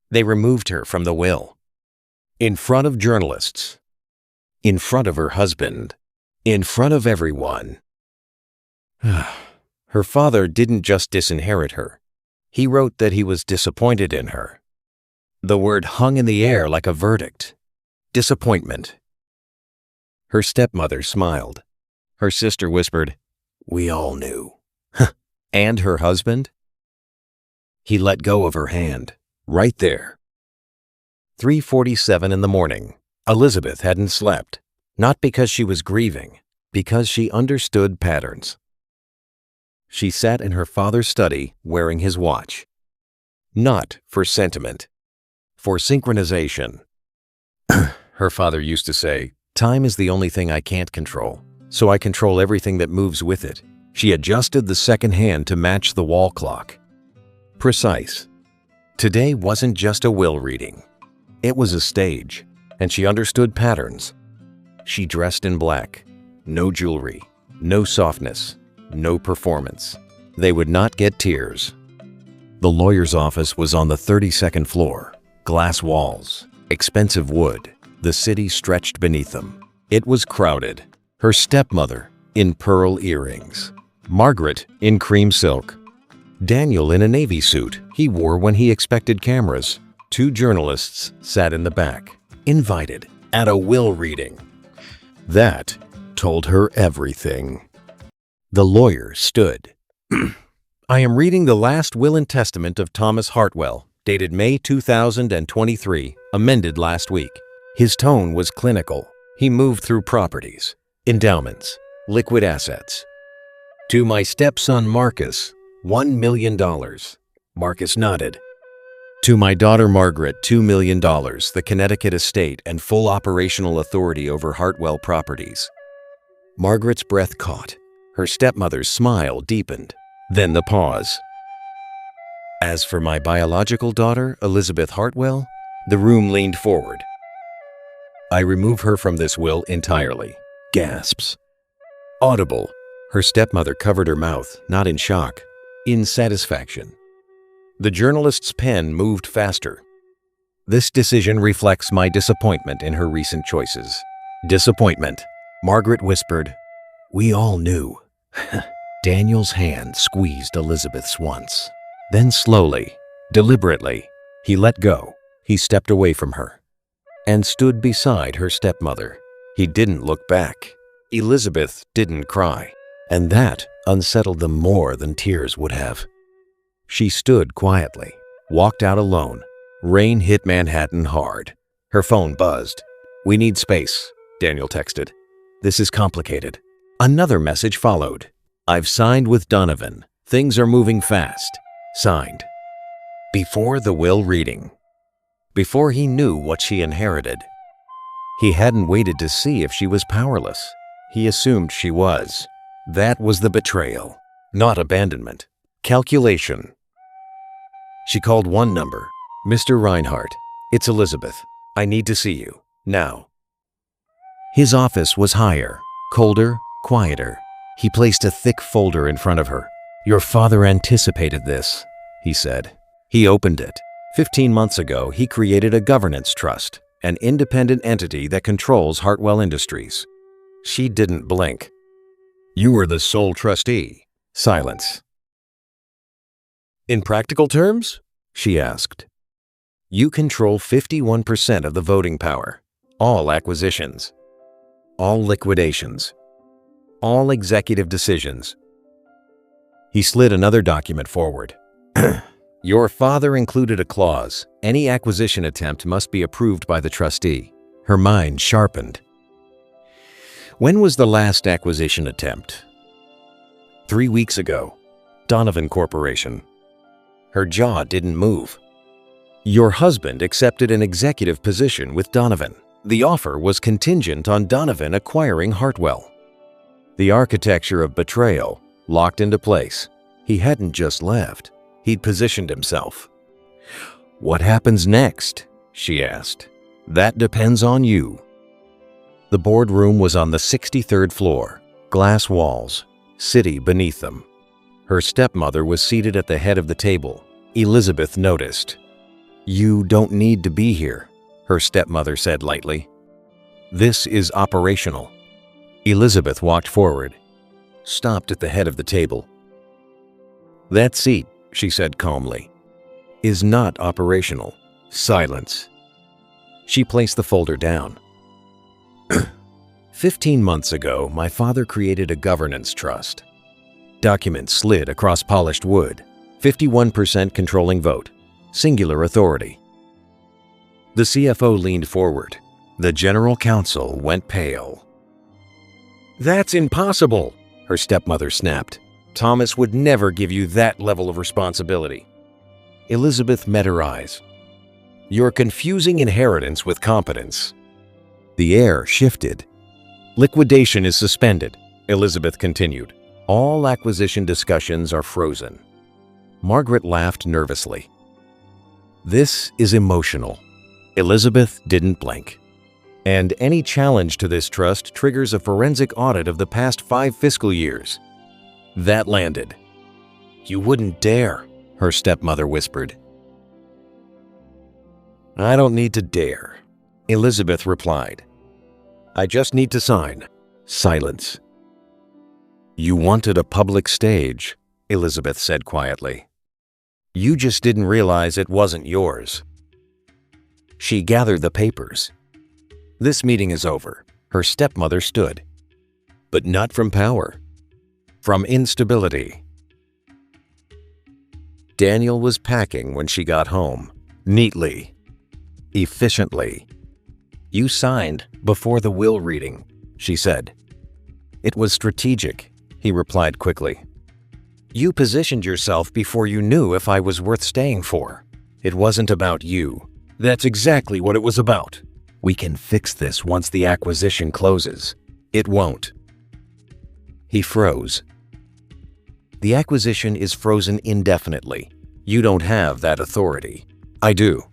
They removed her from the will. In front of journalists. In front of her husband. In front of everyone. Her father didn't just disinherit her. He wrote that he was disappointed in her. The word hung in the air like a verdict. Disappointment. Her stepmother smiled. Her sister whispered, "We all knew." And her husband? He let go of her hand, right there. 3:47 in the morning. Elizabeth hadn't slept, not because she was grieving, because she understood patterns. She sat in her father's study wearing his watch. Not for sentiment, for synchronization. Her father used to say, "Time is the only thing I can't control, so I control everything that moves with it." She adjusted the second hand to match the wall clock. Precise. Today wasn't just a will reading. It was a stage, and she understood patterns. She dressed in black. No jewelry, no softness, no performance. They would not get tears. The lawyer's office was on the 32nd floor. Glass walls, expensive wood. The city stretched beneath them. It was crowded. Her stepmother in pearl earrings. Margaret in cream silk. Daniel in a navy suit he wore when he expected cameras. 2 journalists sat in the back, invited, at a will reading. That told her everything. The lawyer stood. "I am reading the last will and testament of Thomas Hartwell, dated May 2023, amended last week." His tone was clinical. He moved through properties, endowments, liquid assets. "To my stepson Marcus, $1 million. Marcus nodded. "To my daughter Margaret, $2 million, the Connecticut estate and full operational authority over Hartwell properties." Margaret's breath caught. Her stepmother's smile deepened. Then the pause. "As for my biological daughter, Elizabeth Hartwell," the room leaned forward. "I remove her from this will entirely." Gasps. Audible. Her stepmother covered her mouth, not in shock, in satisfaction. The journalist's pen moved faster. "This decision reflects my disappointment in her recent choices." Disappointment. Margaret whispered, "We all knew." Daniel's hand squeezed Elizabeth's once. Then slowly, deliberately, he let go. He stepped away from her and stood beside her stepmother. He didn't look back. Elizabeth didn't cry, and that unsettled them more than tears would have. She stood quietly, walked out alone. Rain hit Manhattan hard. Her phone buzzed. "We need space," Daniel texted. "This is complicated." Another message followed. "I've signed with Donovan. Things are moving fast." Signed. Before the will reading. Before he knew what she inherited. He hadn't waited to see if she was powerless. He assumed she was. That was the betrayal, not abandonment. Calculation. She called one number. "Mr. Reinhardt, it's Elizabeth. I need to see you, now." His office was higher, colder, quieter. He placed a thick folder in front of her. "Your father anticipated this," he said. He opened it. 15 months ago, he created a governance trust, an independent entity that controls Hartwell Industries. She didn't blink. "You are the sole trustee." Silence. "In practical terms?" she asked. "You control 51% of the voting power, all acquisitions, all liquidations, all executive decisions." He slid another document forward. "Your father included a clause. Any acquisition attempt must be approved by the trustee." Her mind sharpened. When was the last acquisition attempt? 3 weeks ago. Donovan Corporation. Her jaw didn't move. "Your husband accepted an executive position with Donovan. The offer was contingent on Donovan acquiring Hartwell." The architecture of betrayal locked into place. He hadn't just left. He'd positioned himself. "What happens next?" she asked. "That depends on you." The boardroom was on the 63rd floor. Glass walls, city beneath them. Her stepmother was seated at the head of the table. Elizabeth noticed. "You don't need to be here," her stepmother said lightly. "This is operational." Elizabeth walked forward, stopped at the head of the table. "That seat," she said calmly, "is not operational." Silence. She placed the folder down. 15 months ago, my father created a governance trust. Documents slid across polished wood. 51% controlling vote. Singular authority. The CFO leaned forward. The general counsel went pale. "That's impossible," her stepmother snapped. "Thomas would never give you that level of responsibility." Elizabeth met her eyes. "You're confusing inheritance with competence." The air shifted. "Liquidation is suspended," Elizabeth continued. "All acquisition discussions are frozen." Margaret laughed nervously. "This is emotional." Elizabeth didn't blink. "And any challenge to this trust triggers a forensic audit of the past 5 fiscal years." That landed. "You wouldn't dare," her stepmother whispered. "I don't need to dare," Elizabeth replied. "I just need to sign." Silence. "You wanted a public stage," Elizabeth said quietly. "You just didn't realize it wasn't yours." She gathered the papers. "This meeting is over." Her stepmother stood. But not from power. From instability. Daniel was packing when she got home. Neatly. Efficiently. "You signed before the will reading," she said. "It was strategic," he replied quickly. "You positioned yourself before you knew if I was worth staying for. It wasn't about you." "That's exactly what it was about." "We can fix this once the acquisition closes." "It won't." He froze. "The acquisition is frozen indefinitely. You don't have that authority." "I do."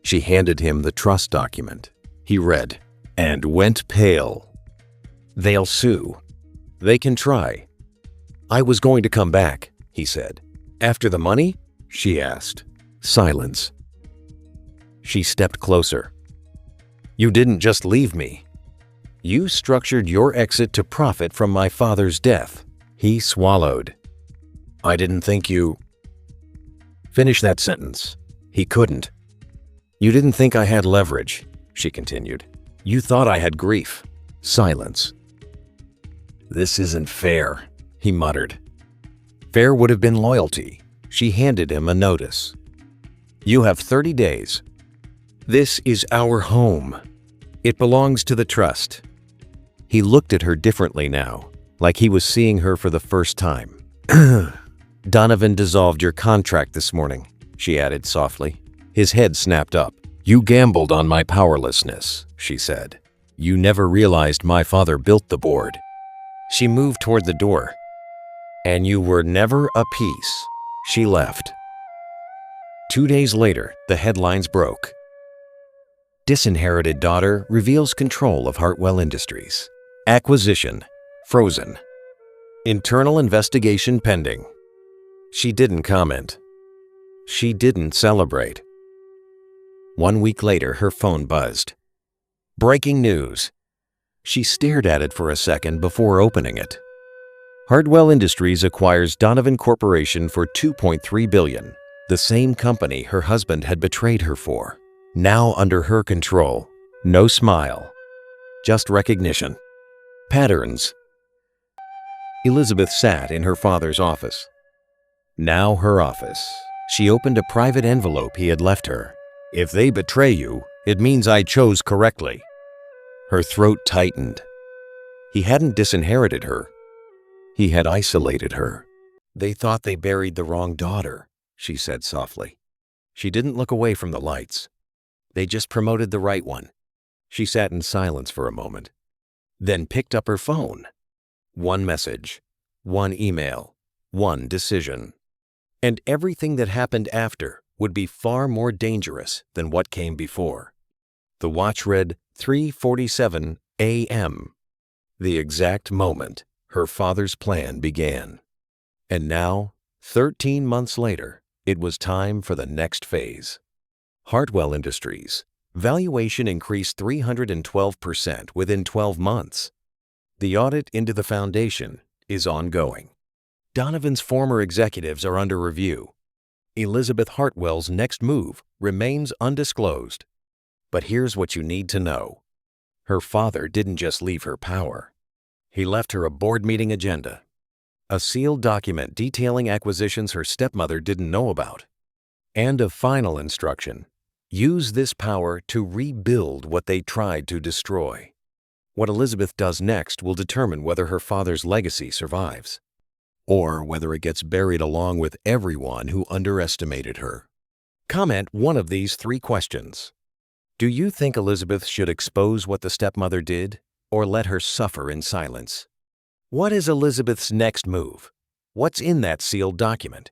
She handed him the trust document. He read, and went pale. "They'll sue." "They can try." "I was going to come back," he said. "After the money?" she asked. Silence. She stepped closer. "You didn't just leave me. You structured your exit to profit from my father's death." He swallowed. "I didn't think you—" Finish that sentence. He couldn't. "You didn't think I had leverage," she continued. "You thought I had grief." Silence. "This isn't fair," he muttered. "Fair would have been loyalty." She handed him a notice. "You have 30 days. This is our home. It belongs to the trust." He looked at her differently now, like he was seeing her for the first time. "Donovan dissolved your contract this morning," she added softly. His head snapped up. "You gambled on my powerlessness," she said. "You never realized my father built the board." She moved toward the door. "And you were never a piece." She left. 2 days later, the headlines broke. Disinherited daughter reveals control of Hartwell Industries. Acquisition frozen. Internal investigation pending. She didn't comment. She didn't celebrate. 1 week later, her phone buzzed. Breaking news. She stared at it for a second before opening it. Hartwell Industries acquires Donovan Corporation for $2.3 billion, the same company her husband had betrayed her for. Now under her control. No smile. Just recognition. Patterns. Elizabeth sat in her father's office. Now her office. She opened a private envelope he had left her. "If they betray you, it means I chose correctly." Her throat tightened. He hadn't disinherited her. He had isolated her. "They thought they buried the wrong daughter," she said softly. She didn't look away from the lights. "They just promoted the right one." She sat in silence for a moment, then picked up her phone. One message, one email, one decision. And everything that happened after would be far more dangerous than what came before. The watch read 3:47 a.m., the exact moment her father's plan began. And now, 13 months later, It was time for the next phase. Hartwell Industries. Valuation increased 312% within 12 months. The audit into the foundation is ongoing. Donovan's former executives are under review. Elizabeth Hartwell's next move remains undisclosed. But here's what you need to know. Her father didn't just leave her power. He left her a board meeting agenda, a sealed document detailing acquisitions her stepmother didn't know about, and a final instruction: use this power to rebuild what they tried to destroy. What Elizabeth does next will determine whether her father's legacy survives, or whether it gets buried along with everyone who underestimated her. Comment one of these 3 questions. Do you think Elizabeth should expose what the stepmother did, or let her suffer in silence? What is Elizabeth's next move? What's in that sealed document?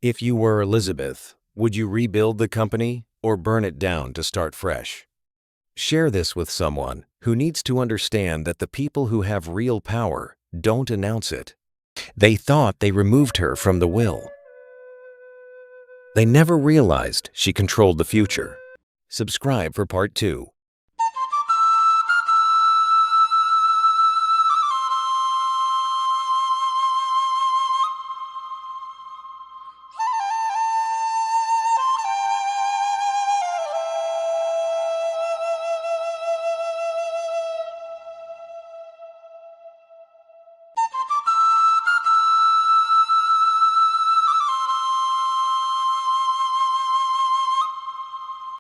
If you were Elizabeth, would you rebuild the company or burn it down to start fresh? Share this with someone who needs to understand that the people who have real power don't announce it. They thought they removed her from the will. They never realized she controlled the future. Subscribe for part 2.